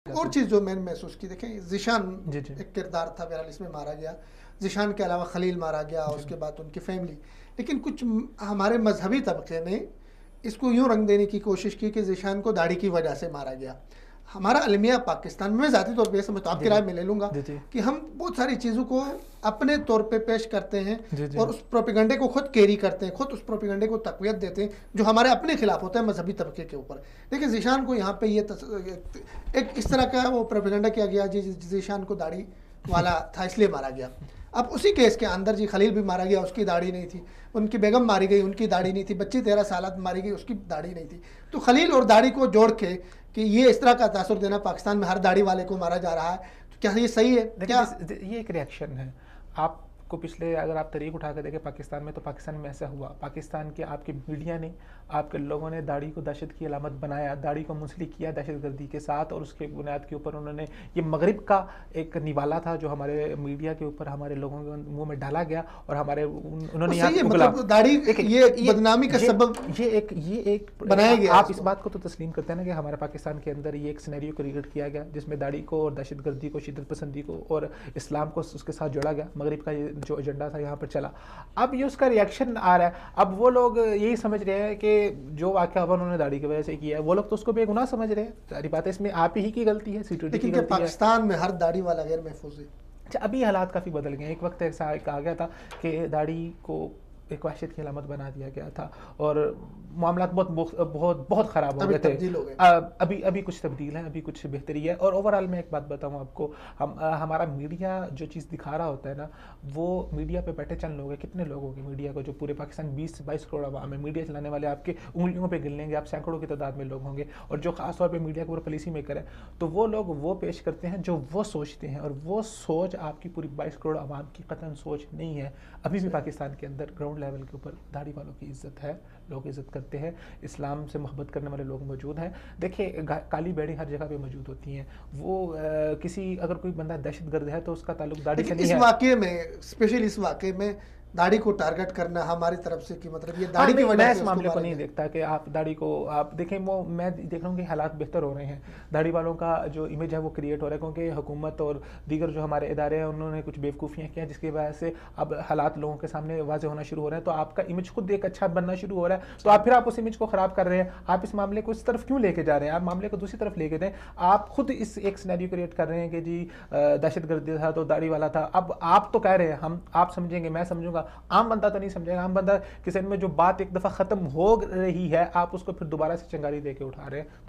और चीज़ जो मैंने महसूस की, देखें ज़ीशान जी, जी। एक किरदार था 42 में मारा गया, ज़ीशान के अलावा खलील मारा गया, उसके बाद उनकी फैमिली। लेकिन कुछ हमारे मजहबी तबके ने इसको यूँ रंग देने की कोशिश की कि ज़ीशान को दाढ़ी की वजह से मारा गया। हमारा अलमिया पाकिस्तान में, मैं ज़ाती तौर पे ये समझता हूँ, जी, आपकी जी। राय में ले लूँगा, जी, जी। कि हम बहुत सारी चीज़ों को अपने तौर पे पेश करते हैं जी, जी। और उस प्रोपेगेंडे को खुद कैरी करते हैं, खुद उस प्रोपेगेंडे को तक़वियत देते हैं जो हमारे अपने खिलाफ होता है मजहबी तबके के ऊपर। देखिए ज़ीशान को यहाँ पे ये एक इस तरह का वो प्रोपेगेंडा किया गया जी, ज़ीशान को दाढ़ी वाला था इसलिए मारा गया। अब उसी केस के अंदर जी खलील भी मारा गया, उसकी दाढ़ी नहीं थी, उनकी बेगम मारी गई, उनकी दाढ़ी नहीं थी, बच्ची 13 साल मारी गई, उसकी दाढ़ी नहीं थी। तो खलील और दाढ़ी को जोड़ के कि ये इस तरह का तासुर देना पाकिस्तान में हर दाढ़ी वाले को मारा जा रहा है, तो क्या ये सही है? क्या ये एक रिएक्शन है। आपको पिछले अगर आप तारीख उठा कर देखें पाकिस्तान में, तो पाकिस्तान में ऐसा हुआ, पाकिस्तान के आपके मीडिया ने, आपके लोगों ने दाढ़ी को दहशत की अलामत बनाया, दाढ़ी को मुंसलिक किया दहशतगर्दी के साथ, और उसके बुनियाद के ऊपर उन्होंने ये मगरिब का एक निवाला था जो हमारे मीडिया के ऊपर हमारे लोगों के मुंह में डाला गया, और हमारे उन्होंने यहाँ मतलब दाढ़ी ये बदनामी का सबब ये एक बनाया गया। आप इस बात को तो तस्लीम करते हैं ना कि हमारे पाकिस्तान के अंदर ये एक सिनेरियो क्रिएट किया गया जिसमें दाढ़ी को और दहशतगर्दी को, शिद्दत पसंदी को और इस्लाम को उसके साथ जोड़ा गया, मगरिब का ये जो एजेंडा था यहाँ पर चला। अब ये उसका रिएक्शन आ रहा है। अब वो लोग यही समझ रहे हैं कि जो वाक़या उन्होंने दाढ़ी की वजह से किया है, वो लोग तो उसको बेगुनाह समझ रहे हैं। सारी बात है, इसमें आप ही की गलती है, सिक्योरिटी की गलती है। पाकिस्तान में हर दाढ़ी वाला गैर महफूज है। अच्छा, अभी हालात काफ़ी बदल गए हैं। एक वक्त ऐसा आ गया था कि दाढ़ी को एक वहशत की अलामत बना दिया गया था और मामला बहुत ख़राब हो गए थे। अभी कुछ तब्दील है, अभी कुछ बेहतरी है। और ओवरऑल मैं एक बात बताऊं आपको, हमारा मीडिया जो चीज़ दिखा रहा होता है ना, वो मीडिया पे बैठे चंद लोग हैं। कितने लोग होंगे मीडिया को, जो पूरे पाकिस्तान 20 से 22 करोड़ आवाम है, मीडिया चलाने वाले आपके उंगलियों पे गिन लेंगे आप, सैकड़ों की तादाद में लोग होंगे। और जो खास तौर पर मीडिया के ऊपर पॉलिसी मेकर है, तो वो लोग वो पेश करते हैं जो वो सोचते हैं, और वो सोच आपकी पूरी 22 करोड़ आवाम की कतन सोच नहीं है। अभी भी पाकिस्तान के अंदर ग्राउंड लेवल के ऊपर दाढ़ी वालों की इज्जत है, लोग इज्जत करते हैं, इस्लाम से मोहब्बत करने वाले लोग मौजूद हैं। देखिए, काली बेड़ी हर जगह पे मौजूद होती हैं। वो किसी अगर कोई बंदा दहशतगर्द है तो उसका ताल्लुक दाढ़ी से नहीं है। इस वाक़े में, स्पेशली इस वाक़े में दाढ़ी को टारगेट करना हमारी तरफ से, कि मतलब ये दाढ़ी की वजह से इस मामले को नहीं देखता कि आप दाढ़ी को आप देखें। वो मैं देख रहा हूँ कि हालात बेहतर हो रहे हैं, दाढ़ी वालों का जो इमेज है वो क्रिएट हो रहा है, क्योंकि हुकूमत और दीगर जो हमारे इदारे हैं उन्होंने कुछ बेवकूफ़ियाँ की हैं, जिसकी वजह से अब हालात लोगों के सामने वाज़े होना शुरू हो रहे हैं। तो आपका इमेज खुद एक अच्छा बनना शुरू हो रहा है, तो आप फिर आप उस इमेज को ख़राब कर रहे हैं। आप इस मामले को इस तरफ क्यों लेके जा रहे हैं? आप मामले को दूसरी तरफ लेके दें। आप खुद इस एक सिनेरियो क्रिएट कर रहे हैं कि जी दहशतगर्दी था तो दाढ़ी वाला था। अब आप तो कह रहे हैं, हम आप समझेंगे, मैं समझूंगा, आम बंदा तो नहीं समझेगा। आम बंदा किसी में जो बात एक दफा खत्म हो रही है, आप उसको फिर दोबारा से चिंगारी देके उठा रहे हैं। तो